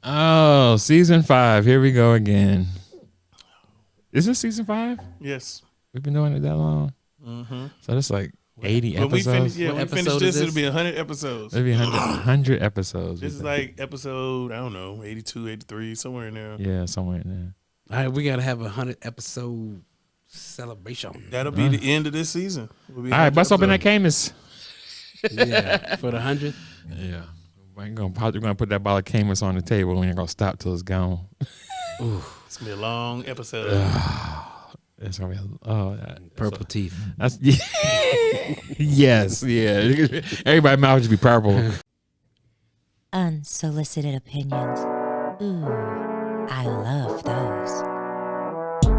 Oh, season 5. Here we go again. Is this season 5? Yes. We've been doing it that long. Mm-hmm. So that's like 80 When episodes. we finish this, it'll be 100 episodes. It'll be 100 episodes. This is like episode, I don't know, 82, 83, somewhere in there. Yeah, somewhere in there. All right, we got to have a 100 episode celebration. That'll be the end of this season. All right, bust open that Camus. Yeah, for the 100th. Yeah. We're gonna put that bottle of Camus on the table and we ain't gonna stop till it's gone. Ooh, it's gonna be a long episode. It's gonna be purple teeth. That's yes, yeah. Everybody's mouth should be purple. Unsolicited opinions. Ooh, I love those.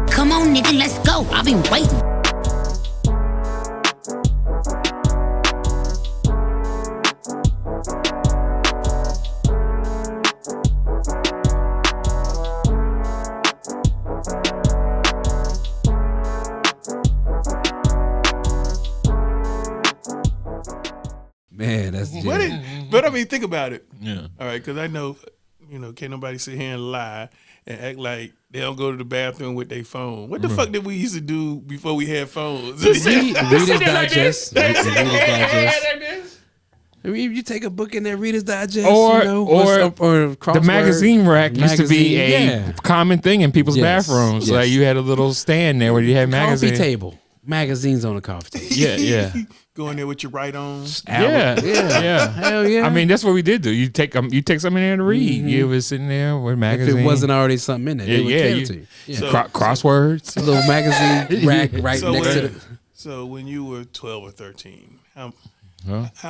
Come on, nigga, let's go. I've been waiting. Man, that's But I mean, think about it. Yeah. All right, because I know, can't nobody sit here and lie and act like they don't go to the bathroom with their phone. What the fuck did we used to do before we had phones? Reader's Digest. Reader's Digest. I mean, you take a book in there, Reader's Digest, or crossword, the magazine rack used to be a yeah. common thing in people's Yes, bathrooms. yes. Like you had a little stand there where you had magazines. Coffee table. Magazines on the coffee table. Yeah. Go in there with your right on. Yeah. Hell yeah. I mean, that's what we did do. You take something in there to read. You was sitting there with magazines. If it wasn't already something in there, they would carry it to you. Yeah. Crosswords. A little magazine rack right next to it. So when you were 12 or 13, how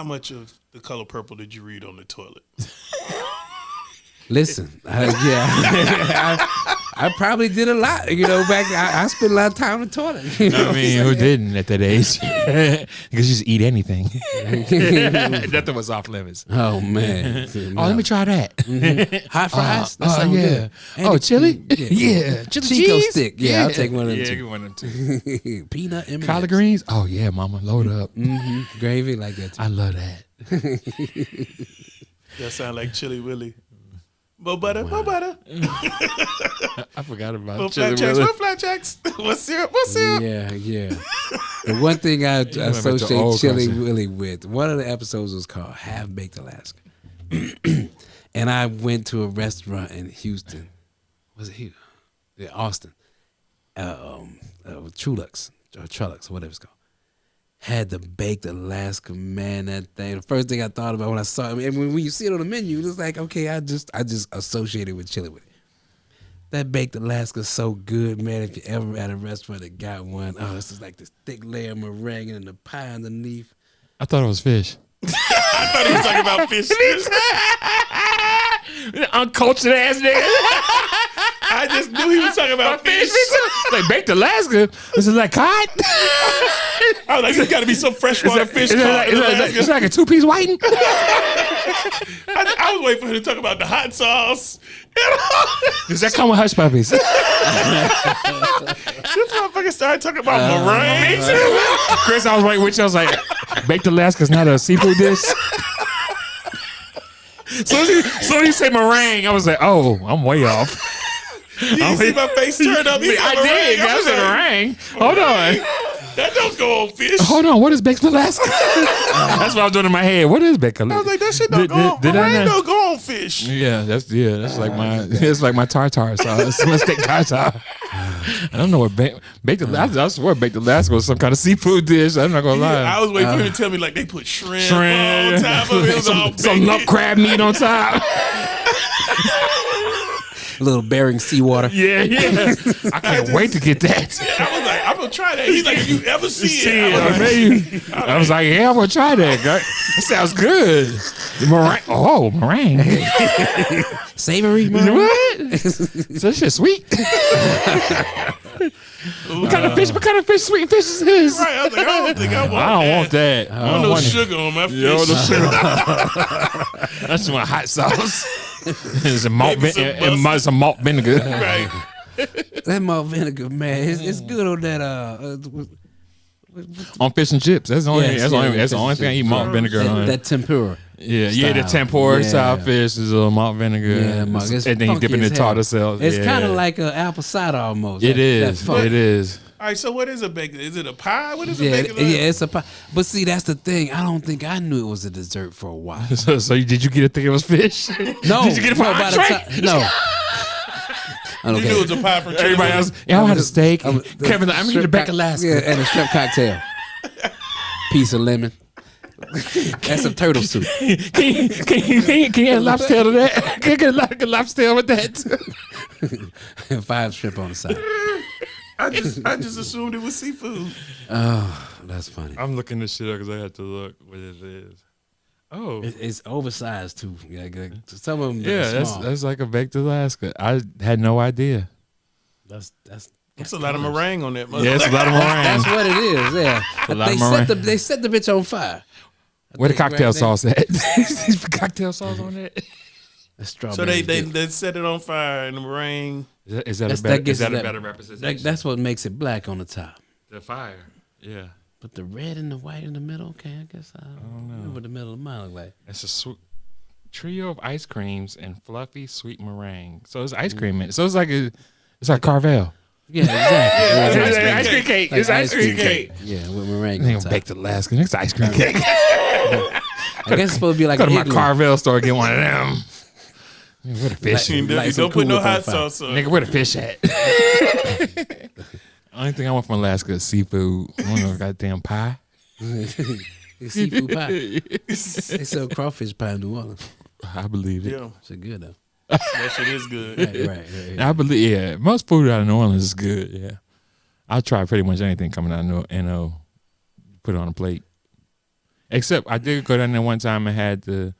much of The Color Purple did you read on the toilet? Listen, I probably did a lot. Back I spent a lot of time in the toilet. I mean, who didn't at that age? Because you just eat anything. Nothing was off limits. Oh man! Oh, let me try that. Hot fries. That sounds good. And chili. Yeah. Chico cheese? stick. Yeah, I'll take one of them. Yeah, too. give one of them too. Peanut M&Ms. Collard greens. Oh yeah, mama, load up. Gravy like that too. I love that. That sound like Chili Willy. More butter. I forgot about More chili. flapjacks. What syrup? Yeah. The one thing I associate Chili Willy with, one of the episodes was called Half Baked Alaska. And I went to a restaurant in Houston. Was it Houston? Yeah, Austin. Trulux, or Trulux, whatever it's called. Had the baked Alaska, man, that thing. The first thing I thought about when I saw it, and when you see it on the menu, it's like, okay, I just associated with chili with it. That baked Alaska is so good, man. If you ever at a restaurant that got one, it's just like this thick layer of meringue and the pie underneath. I thought it was fish. I thought he was talking about fish. Uncultured ass nigga. I just knew he was talking about fish. Like baked Alaska. This is like cod. I was like, there's got to be some freshwater fish caught in Alaska. It's like a 2-piece whiting. I was waiting for him to talk about the hot sauce. Does that come with hush puppies? This motherfucker started talking about meringue. Chris, I was right with you. I was like, baked Alaska's not a seafood dish. So you say meringue, I was like, oh, I'm way off. You see my face turn up? I did. I said meringue. Hold on. That don't go on fish. Hold on. What is baked Alaska? That's what I was doing in my head. What is baked Alaska? I was like, that shit don't go on. Meringue don't go on fish. Yeah, that's like my tartar sauce. My steak tartar. I don't know what baked Alaska. I swear baked Alaska was some kind of seafood dish. I'm not gonna lie. I was waiting for him to tell me like they put shrimp on top of it. Some lump crab meat on top. A little Bering seawater. Yeah. I can't wait to get that. Yeah, I was like, I'm gonna try that. He's like, if you ever see it, I was like, yeah, I'm gonna try that. That sounds good. Meringue. Savory meringue. What? That shit sweet. What kind of fish? Sweet fish is this? Right, I was like, I don't think I want that. I don't want that. I don't want no sugar on my fish. No sugar. That's just my hot sauce. There's some malt vinegar. Right. That malt vinegar, man, it's good on that. On fish and chips. That's the only thing I eat malt vinegar on. That tempura. Yeah, the tempura style fish is malt vinegar. Yeah, and it's then you dip it in tartar sauce. It's kind of like an apple cider almost. It is. It is. All right, so what is a baked? Is it a pie? What is a Yeah, baked lask? it's a pie. But see, that's the thing. I don't think I knew it was a dessert for a while. So did you get to think it was fish? No, Did you get it for no, by the entree? time, no. You knew it was a pie from Everybody else, I had a steak. Kevin, I'm gonna get it back Alaska. Yeah, and a shrimp cocktail. Piece of lemon. That's some turtle soup. Can you get a lobster tail to that? Can you get a lobster tail with that? And 5 shrimp on the side. I just assumed it was seafood. Oh, that's funny. I'm looking this shit up because I had to look what it is. Oh, It's oversized too. Yeah, some of them. yeah, are small. that's like a baked Alaska. I had no idea. That's That's a lot of meringue on that. Yeah, it's a lot of meringue. That's what it is. Yeah, A lot they of set meringue. they set the bitch on fire. Where the cocktail right there. sauce at? Cocktail sauce on that? So they set it on fire and the meringue. Is that That's- a better, that gives is that it a that- better representation? That's what makes it black on the top. The fire. Yeah. But the red and the white in the middle, okay, I guess I don't know what the middle of mine look like. It's a trio of ice creams and fluffy sweet meringue. So it's ice cream. So it's like Carvel. Yeah, exactly. It's Yeah, ice cream cake. like It's ice cream cake. Yeah, with meringue They on top. baked Alaska. It's ice cream cake. I guess it's supposed to be like Go a to my igloo. Carvel store and get one of them. Where the fish? You Like some don't put no Cool Whip on hot fire. sauce on. Nigga, where the fish at? Only thing I want from Alaska is seafood. I want no goddamn pie. It's seafood pie. They sell crawfish pie in New Orleans. I believe it. Yeah, It's good though. that shit is good. Right. I believe. Yeah, most food out of New Orleans is good. Yeah, I'll try pretty much anything coming out of NO. Put it on a plate. Except I did go down there one time and had the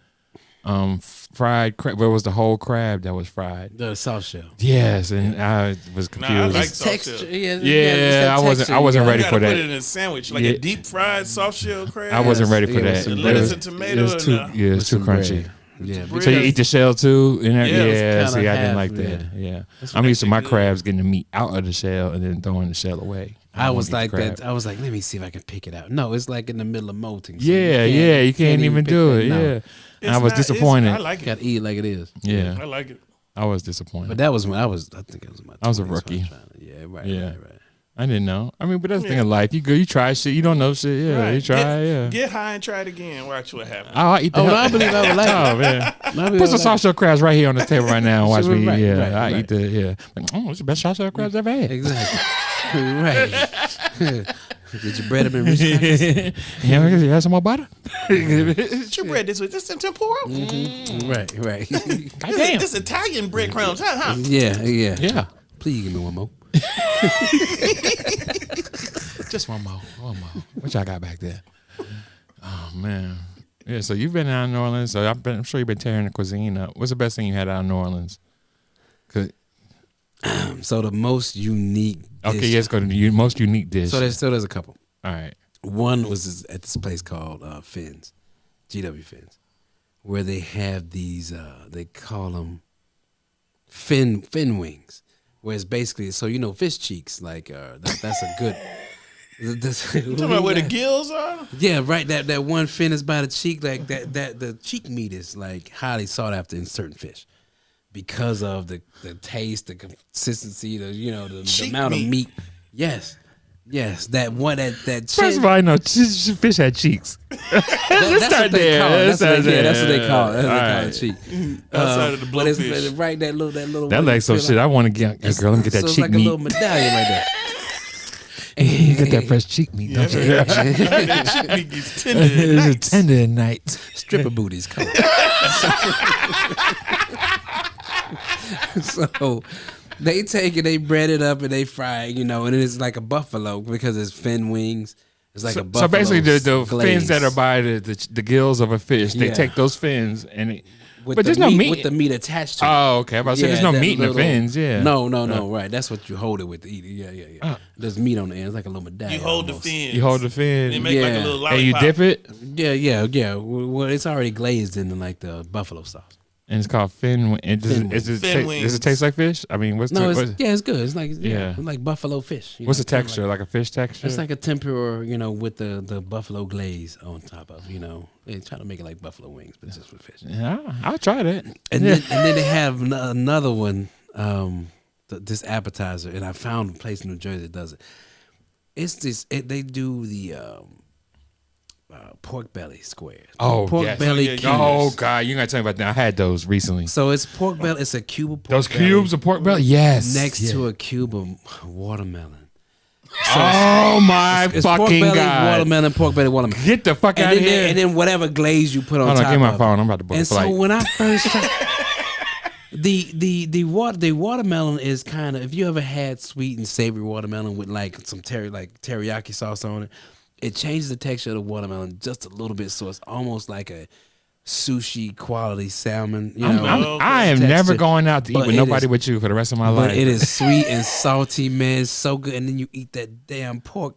fried crab. Where was the whole crab that was fried? The soft shell. Yes, and I was confused. I like It's soft texture. shell. Yeah, I wasn't You ready gotta for put that. it in a sandwich, like Yeah. a deep fried soft shell crab. I wasn't ready for Yeah, with that. some It lettuce was- and tomato it was too, and, yeah, With it's too some crunchy. bread. Yeah. bread. So you eat the shell too? And Yeah, yeah, it's see, kinda I didn't half, like that. Yeah, That's I'm what used to makes my it good. crabs getting the meat out of the shell and then throwing the shell away. I don't was wanna like get the that. crab. I was like, let me see if I can pick it out. No, it's like in the middle of molting. So Yeah, you can't even pick do that. it. No. Yeah, and It's I was not- disappointed. I like You it. gotta eat it like it is. Yeah, I like it. I was disappointed. But that was when I think it was my 20s. I was a when rookie. Yeah, right, Yeah. right. I didn't know. I mean, but that's the thing of life. You go, you try shit. You don't know shit. Yeah, Right. you try. Yeah. Get high and try it again. Watch what happens. I'll eat the Oh, hell- no, I believe I would like Oh it. man, I believe I put would some like soft shell crabs right here on the table right now and watch Sure, me. right, Yeah, right, I right. eat the it's the best soft shell crabs I've had. Exactly. Right. Did your bread have been rich? crackers? Yeah, you have some more butter. Get your bread this way. This is tempura. Right. Goddamn. This Italian breadcrumbs. Huh? Yeah. Yeah, Please give me one more. just one more. What y'all got back there? Oh man, yeah. So you've been out in New Orleans. So I'm sure you've been tearing the cuisine up. What's the best thing you had out in New Orleans? 'Cause- So the most unique Okay, dish. let's go to the most unique dish. So there's a couple. All right. One was at this place called Fins, GW Fins, where they have these. They call them fin wings, where it's basically fish cheeks. Like that's a good. You talking about where the gills are? Yeah, right. That one fin is by the cheek. Like that the cheek meat is like highly sought after in certain fish because of the taste, the consistency, the Cheek amount of meat. meat. Yes. That one that First of all, I know fish had cheeks. that's start what they there. call it. Let's That's what start they there. call it. That's what they call All it, right. cheek. Outside of the But it's blowfish. right that little That like some shit I want to get. Girl, let me get that so it's cheek like meat. a little medallion right there. You get that fresh cheek meat, don't you? That shit meat gets tender. at It's a night. tender at night. Stripper booties come. So they take it, they bread it up, and they fry it, and it's like a buffalo because it's fin wings. It's like a So buffalo. basically, the glaze. fins that are by the gills of a fish, they Yeah. take those fins and it, With but the there's no meat. with the meat attached to it. Oh, okay. I'm about to say there's no that meat in the little- fins. Yeah. No. Right. That's what you hold it with to eat it. Yeah. There's meat on the end. It's like a little medallion. You hold the almost. fins. You hold the fin They make like a little lollipop. and you dip it. Yeah. Well, it's already glazed in like the buffalo sauce. And it's called Fin. Does it taste like fish? I mean, it's good. It's like it's like buffalo fish. What's the texture? Like a fish texture? It's like a tempura, with the buffalo glaze on top of. They try to make it like buffalo wings, but just with fish. Yeah, I'll try that. And then they have another one, this appetizer, and I found a place in New Jersey that does it. It's this. They do the pork belly squares. Oh, pork yes. belly Yeah, cubes. Oh God, you gotta tell me about that. I had those recently. So it's pork belly. It's a cube of pork Those belly cubes of pork belly, yes. next to a cube of watermelon. Oh my It's fucking pork belly, God! pork belly, watermelon. Get the fuck out of here! And then whatever glaze you put on Hold top on, give me my of phone. it. I'm about to book a And so flight. when I first tried, the watermelon is kind of, if you ever had sweet and savory watermelon with like some teriyaki sauce on it, it changes the texture of the watermelon just a little bit, so it's almost like a sushi quality salmon. I am never going out to eat But with it nobody is- but you for the rest of my But life. it is sweet and salty, man. It's so good, and then you eat that damn pork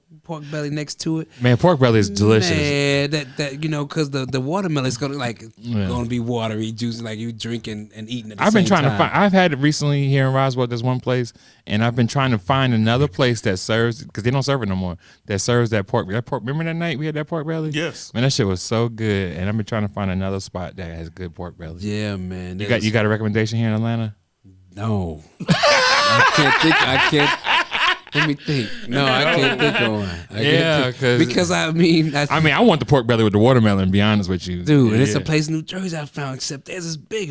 belly next to it. Man, pork belly is delicious. Man, that because the watermelon is gonna be watery, juicy, like you drinking and eating. At the I've been same trying to time. find. I've had it recently here in Roswell. There's one place, and I've been trying to find another place that serves, because they don't serve it no more. That serves that pork. Remember that night we had that pork belly? Yes. Man, that shit was so good, and I've been trying to find another spot that has good pork belly. Yeah, man. You got a recommendation here in Atlanta? No. I can't. Let me think. No, I can't think of one. Because I want the pork belly with the watermelon. To be honest with you, dude, and it's a place in New Jersey I found. Except there's this big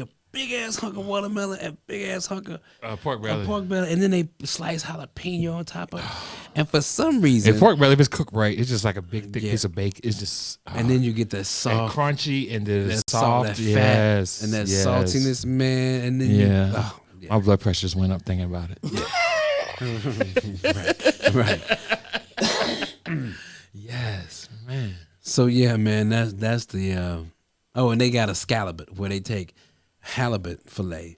ass hunk of watermelon and big ass hunk of pork belly. and then they slice jalapeno on top of it. And for some reason, And pork belly, if it's cooked right, it's just like a big thick piece of bacon. It's just and then you get that and soft, crunchy and the that soft, that fat, yes, and that yes. saltiness, man. And then Yeah. My blood pressure just went up thinking about it. right. Yes, man. So yeah, man, that's the and they got a scallop where they take halibut fillet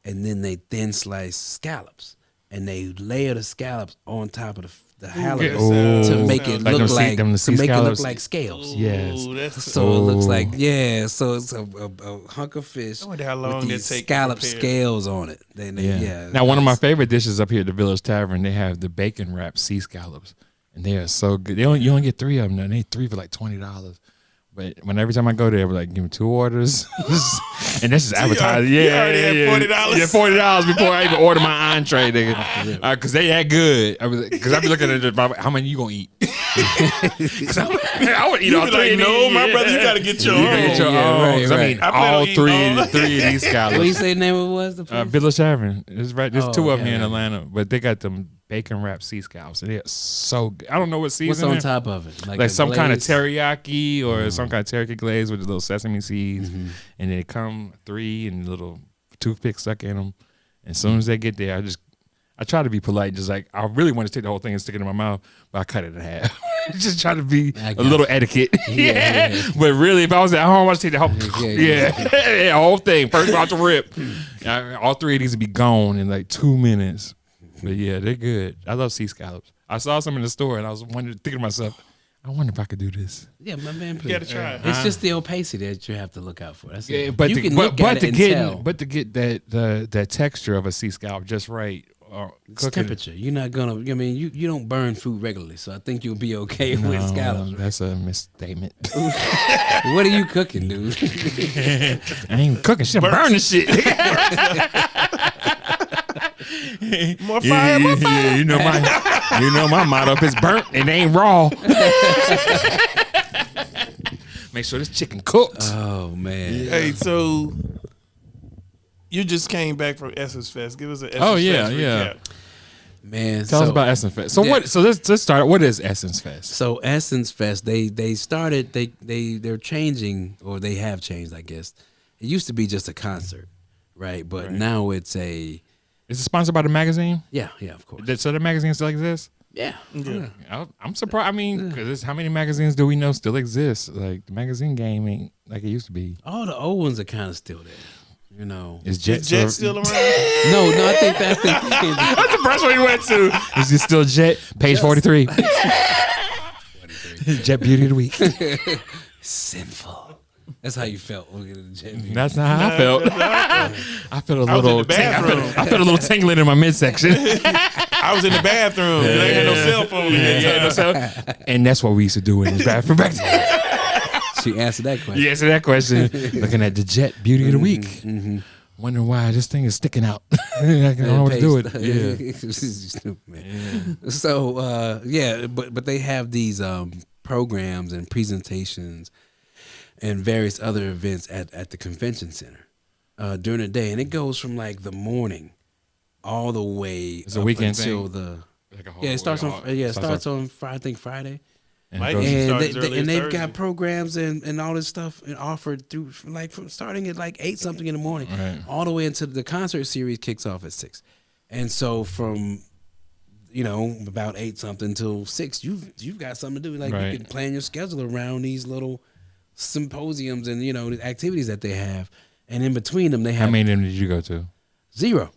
and then they thin slice scallops and they layer the scallops on top of the halibut to make it Like look them sea scallops? like scales. Yes. Ooh, that's So it looks like so it's a hunk of fish I wonder how long with that these take to scallop prepare. scales on it. Now, one of my favorite dishes up here at the Village Tavern, they have the bacon wrapped sea scallops, and they are so good. You only get 3 of them. And they 3 for like $20. But every time I go there, we're like, give me 2 orders, and that's just appetizer. you already had $40. Yeah, $40 before I even order my entree, nigga. Because they that good. Because I be looking at it, how many you gonna eat? I would eat all 3 like, of no, these. my brother, you gotta get your You own. gotta get your Yeah, own. right, 'Cause I right. mean, I plan on all eating 3 all. of these scallops. What do you say the name of it was? The place? Village Tavern. It's right. There's 2 of them yeah, here in yeah. Atlanta, but they got them bacon wrapped sea scallops, and they're so good. I don't know what What's season. on top of it? Like the some kind of glaze? teriyaki or some kind of teriyaki glaze with the little sesame seeds, and they come 3 and little toothpicks stuck in them. And as soon as they get there, I try to be polite, just like I really want to take the whole thing and stick it in my mouth, but I cut it in half. Just try to be I a got little you. etiquette. Yeah. But really, if I was at home, I would take the whole Yeah. whole thing first out the rip. All 3 of these would be gone in like 2 minutes. But yeah, they're good. I love sea scallops. I saw some in the store and I was thinking to myself, I wonder if I could do this. Yeah, my man. You gotta try. It's just the opacity that you have to look out for. That's Yeah, it. but you to, can but, look but at to it and get tell. but to get that texture of a sea scallop just right, or It's cooking it. temperature. You're not gonna. I mean, you don't burn food regularly, so I think you'll be okay with No, scallops. that's a misstatement. What are you cooking, dude? I ain't cooking shit. I'm burning shit. More fire, more fire. Yeah, you know my motto. If it's burnt, it ain't raw. Make sure this chicken cooked. Oh man. Hey, so you just came back from Essence Fest. Give us an Essence Oh, yeah, Fest yeah. recap. Man, Tell us about Essence Fest. So Yeah. what? So let's start. What is Essence Fest? So Essence Fest, they started. They're changing, or they have changed, I guess. It used to be just a concert, right? But now it's a Is it sponsored by the magazine? yeah, of course. So the magazine still exists? Yeah. I'm surprised. I mean, because how many magazines do we know still exist? Like the magazine game ain't like it used to be. All the old ones are kind of still there. You know. Is Jet, Is Jet still around? No, I think That's the first one you went to. Is it still Jet? Page 43. Jet Beauty of the Week. sinful. That's how you felt looking at the jet. That's not how I felt. I felt a I was in little. the bathroom. I felt a little tingling in my midsection. I was in the bathroom. I ain't had no cell phone. And that's what we used to do in the bathroom back then. She answered that question. You answered that question. Looking at the jet beauty of the week. Wondering why this thing is sticking out. I don't know what to do with it. Yeah. Stupid, man. So but they have these programs and presentations and various other events at the convention center during the day, and it goes from like the morning all the way It's a weekend until thing? it starts on I think Friday. And Might it goes- be. And, Starts as early as they've Thursday. got programs and all this stuff and offered through like from starting at like 8 something in the morning, Right. all the way into the concert series kicks off at 6, and so from about 8 something till 6, you've got something to do. Like Right. you can plan your schedule around these little symposiums and the activities that they have, and in between them they How have many of them did you go to? 0.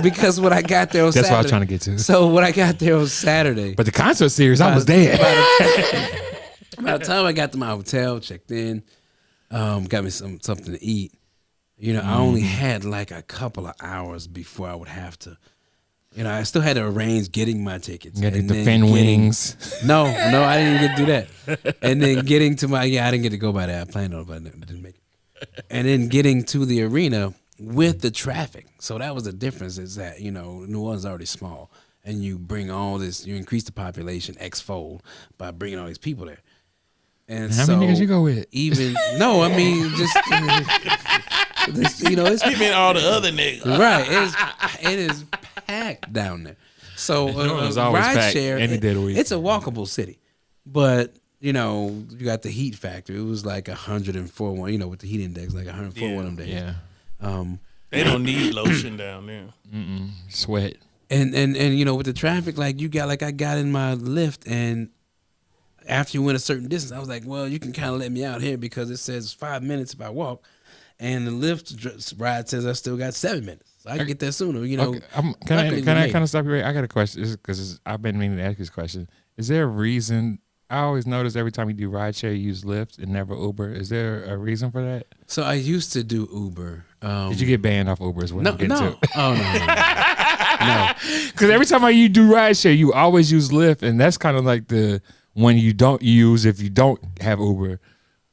Because when I got there on That's Saturday, what I was trying to get to. So when I got there on Saturday. But the concert series, I was there. By the time I got to my hotel, checked in, got me something to eat. I only had like a couple of hours before I would have to. I still had to arrange getting my tickets. You got to and get the then fin getting- wings. No, I didn't get to do that. And then getting to I didn't get to go by that. I planned on it, but I didn't make it. And then getting to the arena with the traffic. So that was the difference is that, New Orleans is already small. And you bring all this, you increase the population X-fold by bringing all these people there. And How so many niggas you go with? No, I mean, just, it's He meant all the other niggas. right. It is packed down there. So Orleans always ride packed share, any day of the week. it's a walkable city, but you got the heat factor. It was like 104 one. With the heat index, like 104 one of them days. Yeah. They don't need lotion down there. Sweat. And with the traffic, like I got in my lift, and after you went a certain distance, I was like, well, you can kind of let me out here because it says 5 minutes if I walk, and the lift ride says I still got 7 minutes. So I can get there sooner. Okay. Can luckily I we made kind of stop you right? I got a question because I've been meaning to ask this question. Is there a reason? I always notice every time you do rideshare, you use Lyft and never Uber. Is there a reason for that? So I used to do Uber. Did you get banned off Uber? Is what No, I'm getting no. to. Oh no. Because every time you do rideshare, you always use Lyft, and that's kind of like the one you don't use if you don't have Uber.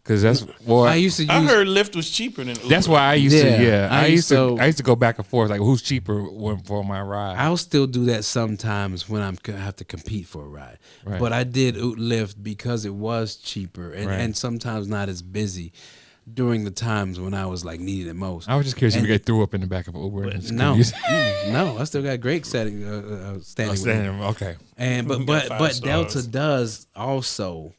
Because that's I used to use. I heard Lyft was cheaper than Uber. that's why I used Yeah, to. Yeah, I I used used to. I used to go back and forth like who's cheaper for my ride. I'll still do that sometimes when I have to compete for a ride. Right. But I did Lyft because it was cheaper and, Right. and sometimes not as busy during the times when I was like needed it most. I was just curious if And- you get threw up in the back of Uber. and just No, couldn't use- no, I still got great standing. Oh, standing. Okay. And You but got 5 but Delta stars. does also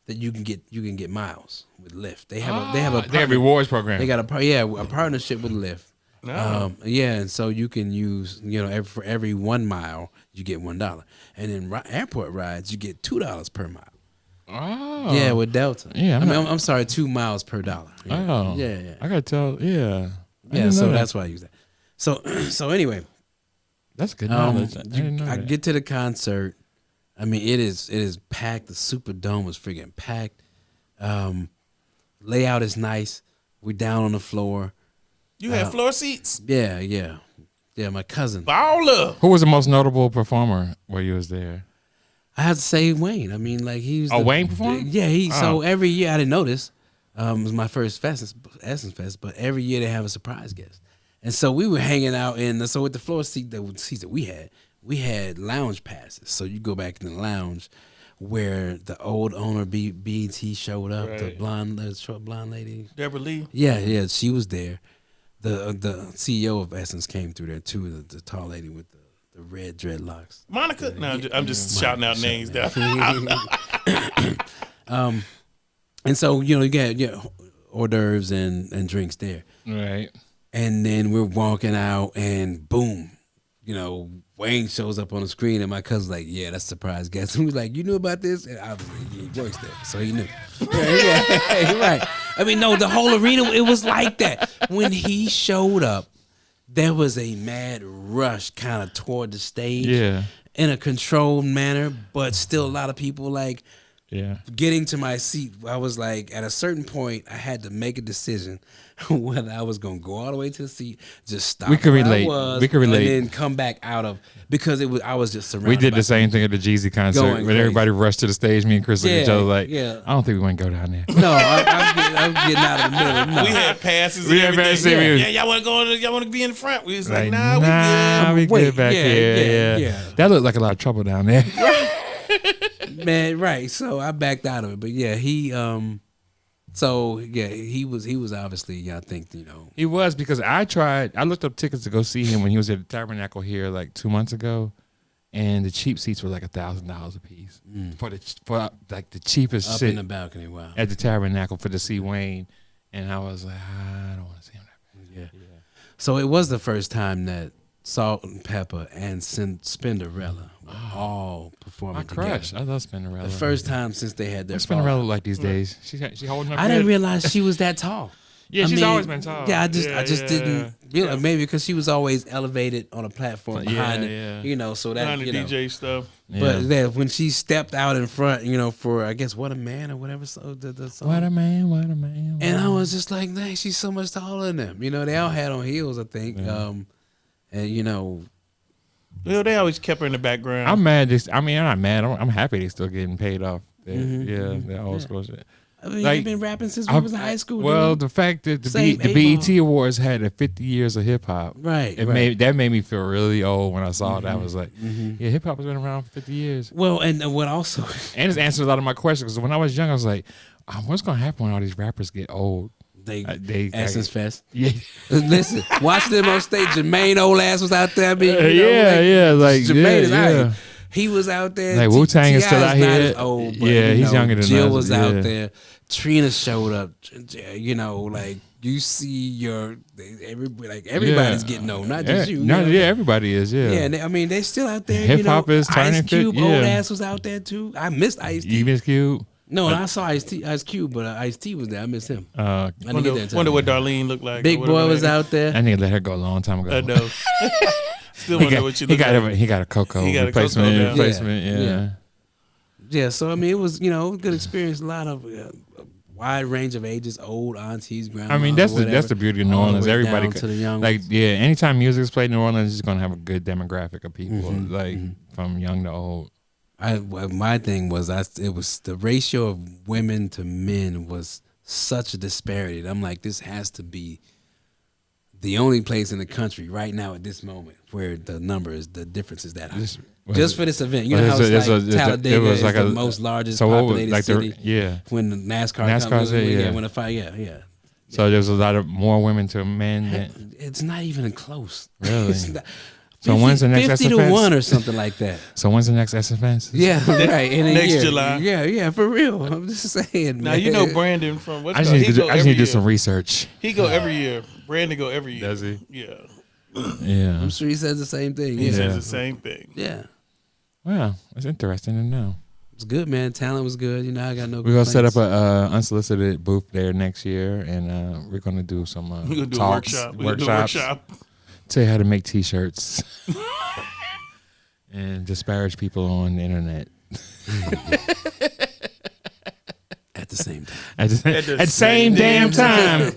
that you can get miles with Lyft. They have a They have partner- rewards program. They got a partnership with Lyft. No. And so you can use for every 1 mile you get $1, and then airport rides you get $2 per mile. Oh. Yeah, with Delta. Yeah, I'm sorry, 2 miles per dollar. Yeah. Oh. Yeah. I gotta tell. Yeah. I Yeah, didn't so know that. that's why I use that. So anyway, That's good knowledge. I didn't know I that. get to the concert. I mean, it is packed. The Superdome was freaking packed. Layout is nice. We're down on the floor. You had floor seats? Yeah. My cousin. Baller. Who was the most notable performer while you was there? I have to say Wayne. I mean, like he was. Oh, Wayne performed? Yeah, So every year I didn't notice. It was my first Essence Fest, but every year they have a surprise guest, and so we were hanging out so with the floor seats that we had lounge passes. So you go back in the lounge where the old owner BET showed up, the short blonde lady. Deborah Lee. Yeah, she was there. The CEO of Essence came through there too. The tall lady with the red dreadlocks. Monica? No, I'm just shouting out names down. And so you get hors d'oeuvres and drinks there, Right. and then we're walking out, and boom, Wayne shows up on the screen, and my cousin's like, "Yeah, that's a surprise guest." And we're like, "You knew about this?" And I was like, "Yeah, he works there, so he knew." Yeah, right. I mean, no, the whole arena, it was like that. When he showed up, there was a mad rush kind of toward the stage, Yeah. in a controlled manner, but still a lot of people like Yeah. Getting to my seat, I was like, at a certain point, I had to make a decision whether I was gonna go all the way to the seat, just stop. We could where relate. I was, We could relate. and then come back out of because I was just surrounded. We did by the same people. thing at the Jeezy concert Going when crazy. everybody rushed to the stage. Me and Chris looked at each Yeah, other like, yeah. I don't think we want to go down there. No, I'm getting out of the middle. No. We had passes. We and had everything. passes, we was- Yeah, y'all want to go? Y'all want to be in the front? We was like, Like, nah, we good. we Wait, good back yeah, here. yeah. That looked like a lot of trouble down there. Man, right. So I backed out of it. But yeah, he was obviously, I think, He was, because I looked up tickets to go see him when he was at the Tabernacle here like 2 months ago, and the cheap seats were like $1,000 a piece for like the cheapest up shit in the balcony. Wow. at the Tabernacle for to see Wayne, and I was like, I don't want to see him that bad. Yeah. So it was the first time that Salt and Pepper and Spinderella were all performing My crush, together. I love Spinderella. The first time since they had their What's Spinderella fall. like these days? She holding up. I didn't good? realize she was that tall. Yeah, I she's mean, always been tall. Yeah, I just didn't realize, maybe because she was always elevated on a platform behind yeah. it, so that Behind the DJ stuff. But then when she stepped out in front, for I guess What a Man or whatever the song. What a man, what a man. And I was just like, dang, she's so much taller than them. They all had on heels, I think. And Well, they always kept her in the background. I'm mad. I'm not mad. I'm happy they still getting paid off. The old school shit. I mean, Like, you've been rapping since we was in high school. Well, dude. the fact that the Same BET 8 Ball. Awards had a 50 years of hip hop, Right, It right. made me feel really old when I saw that. I was like, yeah, hip hop has been around for 50 years, Well, and what also and it's answered a lot of my questions. Because when I was young, I was like, what's gonna happen when all these rappers get old? they They Essence Fest. Yeah, Listen, watch them on stage. Jermaine old ass was out there. I mean, like Jermaine is yeah. out. He was out there. Like, Wu-Tang is T.I. still out not here. as old, but, Yeah, he's younger than Jill us, was yeah. out there. Trina showed up. Like you see everybody's getting old, not just you. Everybody is. Yeah, Yeah, and they still out there. Hip hop is turning Ice Cube, 50, old yeah. ass was out there too. I missed Ice T. Even Cube. No, I saw Ice Cube, but Ice T was there. I missed him. I didn't get that Wonder time. what Darlene looked like. Big or Boy whatever was that out there. I need to let her go a long time ago. is. I know. Still He wonder got, what she he looked got like. a he got a Coco He got a replacement. Coco now. Replacement. Yeah, Yeah. yeah. Yeah, so I mean, it was a good experience. A lot of wide range of ages, old aunties, grandmas. I mean, that's the beauty of New all the Orleans. way Everybody down to the young like ones. anytime music is played in New Orleans, it's gonna have a good demographic of people, Mm-hmm, from young to old. My thing was it was the ratio of women to men was such a disparity. I'm like, this has to be the only place in the country right now at this moment where the difference is that high. Just for this event, how Talladega is the most largest populated city. When the NASCAR comes, when the fire, yeah. So there's a lot of more women to men. It's not even close. Really? It's not- So when's the next 50 to SFS? 1 or something like that. So when's the next SFS? Yeah, right. In a Next year. July. Yeah, for real. I'm just saying. Now man. you know Brandon from I just need to do some research. He go every year. Brandon go every year. Does he? Yeah. Yeah. I'm sure he says the same thing. He Yeah. says the same thing. Yeah. Well, it's interesting to know. It's good, man. Talent was good. I got no We're gonna set up complaints. a unsolicited booth there next year, and we're gonna do some We're gonna do talks, a workshop. We're gonna do a workshop. Tell you how to make T-shirts and disparage people on the internet At the same time. at the same damn time.